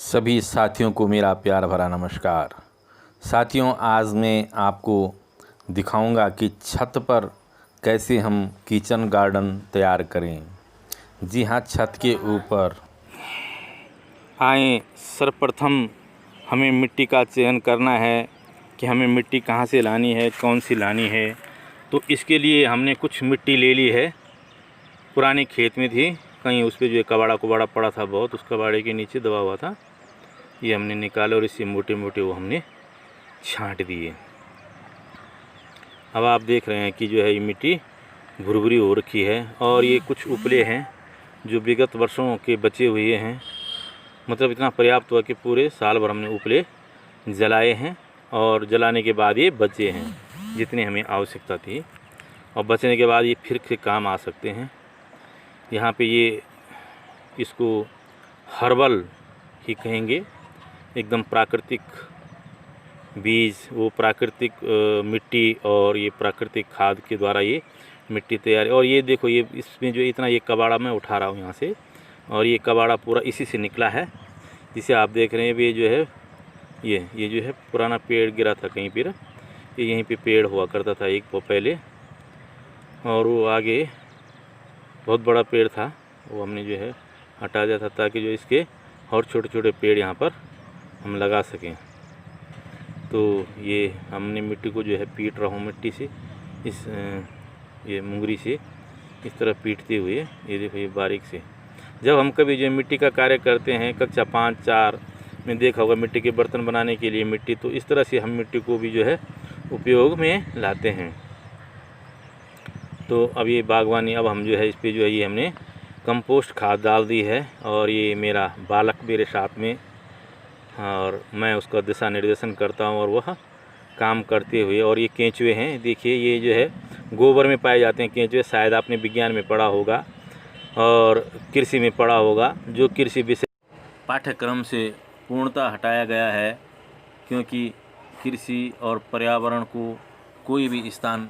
सभी साथियों को मेरा प्यार भरा नमस्कार। साथियों, आज मैं आपको दिखाऊंगा कि छत पर कैसे हम किचन गार्डन तैयार करें। जी हाँ, छत के ऊपर आए। सर्वप्रथम हमें मिट्टी का चयन करना है कि हमें मिट्टी कहाँ से लानी है, कौन सी लानी है। तो इसके लिए हमने कुछ मिट्टी ले ली है, पुराने खेत में थी कहीं, उस पर जो कबाड़ा कुबाड़ा पड़ा था बहुत, उस कबाड़े के नीचे दबा हुआ था। ये हमने निकाला और इससे मोटे मोटे वो हमने छांट दिए। अब आप देख रहे हैं कि जो है ये मिट्टी भुरभुरी हो रखी है और ये कुछ उपले हैं जो विगत वर्षों के बचे हुए हैं। मतलब इतना पर्याप्त हुआ कि पूरे साल भर हमने उपले जलाए हैं और जलाने के बाद ये बचे हैं जितनी हमें आवश्यकता थी, और बचने के बाद ये फिर से काम आ सकते हैं। यहाँ पे ये इसको हर्बल ही कहेंगे, एकदम प्राकृतिक बीज, वो प्राकृतिक मिट्टी और ये प्राकृतिक खाद के द्वारा ये मिट्टी तैयार है। और ये देखो, ये इसमें जो इतना ये कबाड़ा मैं उठा रहा हूँ यहाँ से, और ये कबाड़ा पूरा इसी से निकला है, जिसे आप देख रहे हैं। ये जो है ये जो है पुराना पेड़ गिरा था कहीं पर, ये यहीं पे पेड़ हुआ करता था एक पहले, और वो आगे बहुत बड़ा पेड़ था, वो हमने जो है हटा दिया था ताकि जो इसके और छोटे छोटे पेड़ यहाँ पर हम लगा सकें। तो ये हमने मिट्टी को जो है पीट रहा हूँ मिट्टी से, इस ये मुंगरी से इस तरह पीटते हुए, ये देखो ये बारीक से। जब हम कभी जो मिट्टी का कार्य करते हैं, कक्षा 5-4 में देखा होगा मिट्टी के बर्तन बनाने के लिए मिट्टी, तो इस तरह से हम मिट्टी को भी जो है उपयोग में लाते हैं। तो अब ये बागवानी, अब हम जो है इस पर जो है ये हमने कंपोस्ट खाद डाल दी है, और ये मेरा बालक मेरे साथ में, और मैं उसका दिशा निर्देशन करता हूँ और वह काम करते हुए। और ये केंचुए हैं, देखिए ये जो है गोबर में पाए जाते हैं केंचुए। शायद आपने विज्ञान में पढ़ा होगा और कृषि में पढ़ा होगा, जो कृषि विषय पाठ्यक्रम से पूर्णतः हटाया गया है, क्योंकि कृषि और पर्यावरण को कोई भी स्थान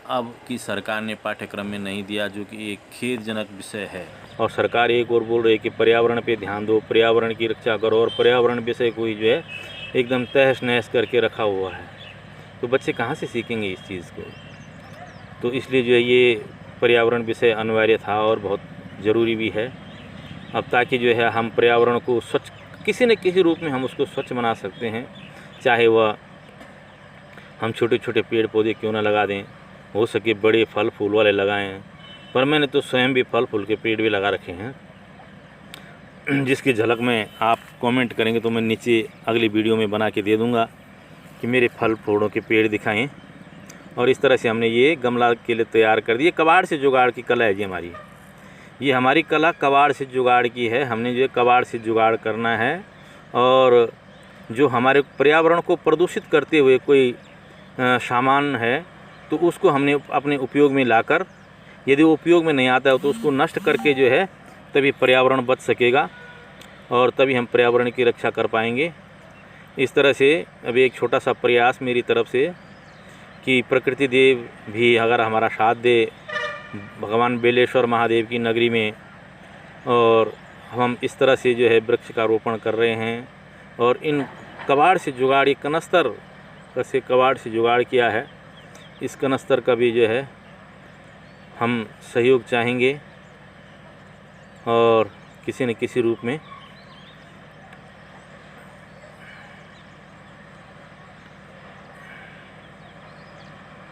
अब की सरकार ने पाठ्यक्रम में नहीं दिया, जो कि एक खेदजनक विषय है। और सरकार एक और बोल रही है कि पर्यावरण पे ध्यान दो, पर्यावरण की रक्षा करो, और पर्यावरण विषय को ही जो है एकदम तहस नहस करके रखा हुआ है। तो बच्चे कहाँ से सीखेंगे इस चीज़ को? तो इसलिए जो है ये पर्यावरण विषय अनिवार्य था और बहुत ज़रूरी भी है अब, ताकि जो है हम पर्यावरण को स्वच्छ किसी न किसी रूप में हम उसको स्वच्छ बना सकते हैं। चाहे वह हम छोटे छोटे पेड़ पौधे क्यों ना लगा दें, हो सके बड़े फल फूल वाले लगाएं, पर मैंने तो स्वयं भी फल फूल के पेड़ भी लगा रखे हैं, जिसकी झलक में आप कमेंट करेंगे तो मैं नीचे अगली वीडियो में बना के दे दूंगा कि मेरे फल फूलों के पेड़ दिखाएं। और इस तरह से हमने ये गमला के लिए तैयार कर दिए। कबाड़ से जुगाड़ की कला है जी हमारी, ये हमारी कला कबाड़ से जुगाड़ की है। हमने जो कबाड़ से जुगाड़ करना है, और जो हमारे पर्यावरण को प्रदूषित करते हुए कोई सामान है तो उसको हमने अपने उपयोग में लाकर, यदि वो उपयोग में नहीं आता है तो उसको नष्ट करके जो है तभी पर्यावरण बच सकेगा, और तभी हम पर्यावरण की रक्षा कर पाएंगे। इस तरह से अभी एक छोटा सा प्रयास मेरी तरफ से कि प्रकृति देव भी अगर हमारा साथ दे भगवान बेलेश्वर महादेव की नगरी में, और हम इस तरह से जो है वृक्ष का रोपण कर रहे हैं। और इन कबाड़ से जुगाड़, कनस्तर से कबाड़ से जुगाड़ किया है, इस कनस्तर का भी जो है हम सहयोग चाहेंगे, और किसी न किसी रूप में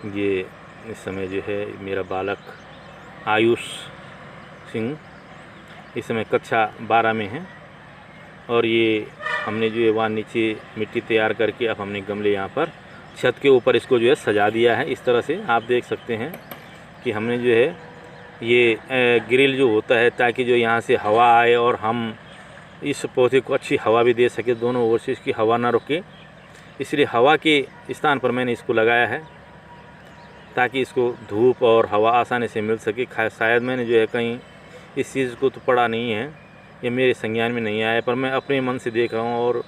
ये इस समय जो है मेरा बालक आयुष सिंह इस समय कक्षा 12 में है, और ये हमने जो है वहाँ नीचे मिट्टी तैयार करके अब हमने गमले यहाँ पर छत के ऊपर इसको जो है सजा दिया है। इस तरह से आप देख सकते हैं कि हमने जो है ये ग्रिल जो होता है, ताकि जो यहाँ से हवा आए और हम इस पौधे को अच्छी हवा भी दे सके, दोनों ओर से इसकी हवा ना रुके, इसलिए हवा के स्थान पर मैंने इसको लगाया है, ताकि इसको धूप और हवा आसानी से मिल सके। शायद मैंने जो है कहीं इस चीज़ को तो पढ़ा नहीं है, ये मेरे संज्ञान में नहीं आया, पर मैं अपने मन से देख रहा हूँ, और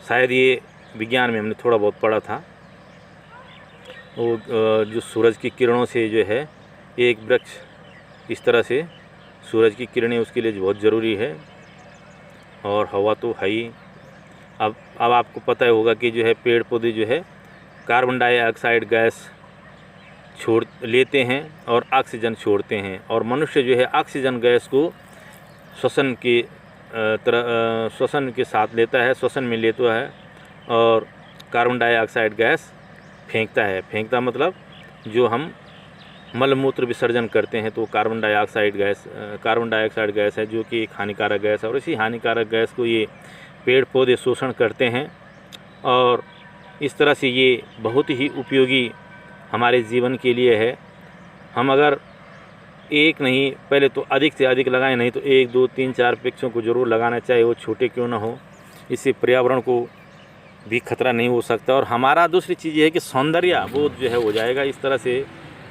शायद ये विज्ञान में हमने थोड़ा बहुत पढ़ा था। वो जो सूरज की किरणों से जो है एक वृक्ष इस तरह से सूरज की किरणें उसके लिए बहुत ज़रूरी है, और हवा तो है ही। अब आपको पता ही होगा कि जो है पेड़ पौधे जो है कार्बन डाइऑक्साइड गैस छोड़ लेते हैं और ऑक्सीजन छोड़ते हैं, और मनुष्य जो है ऑक्सीजन गैस को श्वसन के साथ लेता है, श्वसन में लेता है, और कार्बन डाइऑक्साइड गैस फेंकता मतलब जो हम मल मूत्र विसर्जन करते हैं तो कार्बन डाइऑक्साइड गैस है जो कि एक हानिकारक गैस है, और इसी हानिकारक गैस को ये पेड़ पौधे शोषण करते हैं। और इस तरह से ये बहुत ही उपयोगी हमारे जीवन के लिए है। हम अगर एक नहीं, पहले तो अधिक से अधिक लगाएं, नहीं तो 1 2 3 4 वृक्षों को ज़रूर लगाना चाहिए, वो छोटे क्यों ना हो। इससे पर्यावरण को भी खतरा नहीं हो सकता। और हमारा दूसरी चीज़ ये है कि सौंदर्य बोध जो है हो जाएगा। इस तरह से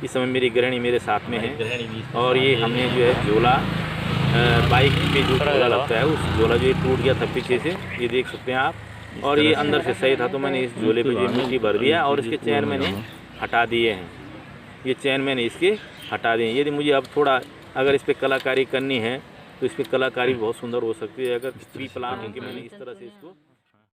इस समय मेरी गृहिणी मेरे साथ में है, और ये हमने जो है झोला बाइक पे जो झोला लगता है उस झोला जो टूट गया था पीछे से, ये देख सकते हैं आप, और ये अंदर से सही था तो मैंने इस झोले पे जो मिट्टी भर दिया और इसके चैन मैंने हटा दिए हैं। ये चैन मैंने इसके हटा दिए। यदि मुझे अब थोड़ा अगर इस पर कलाकारी करनी है तो इस पर कलाकारी बहुत सुंदर हो सकती है। अगर प्री प्लान है कि मैंने इस तरह से इसको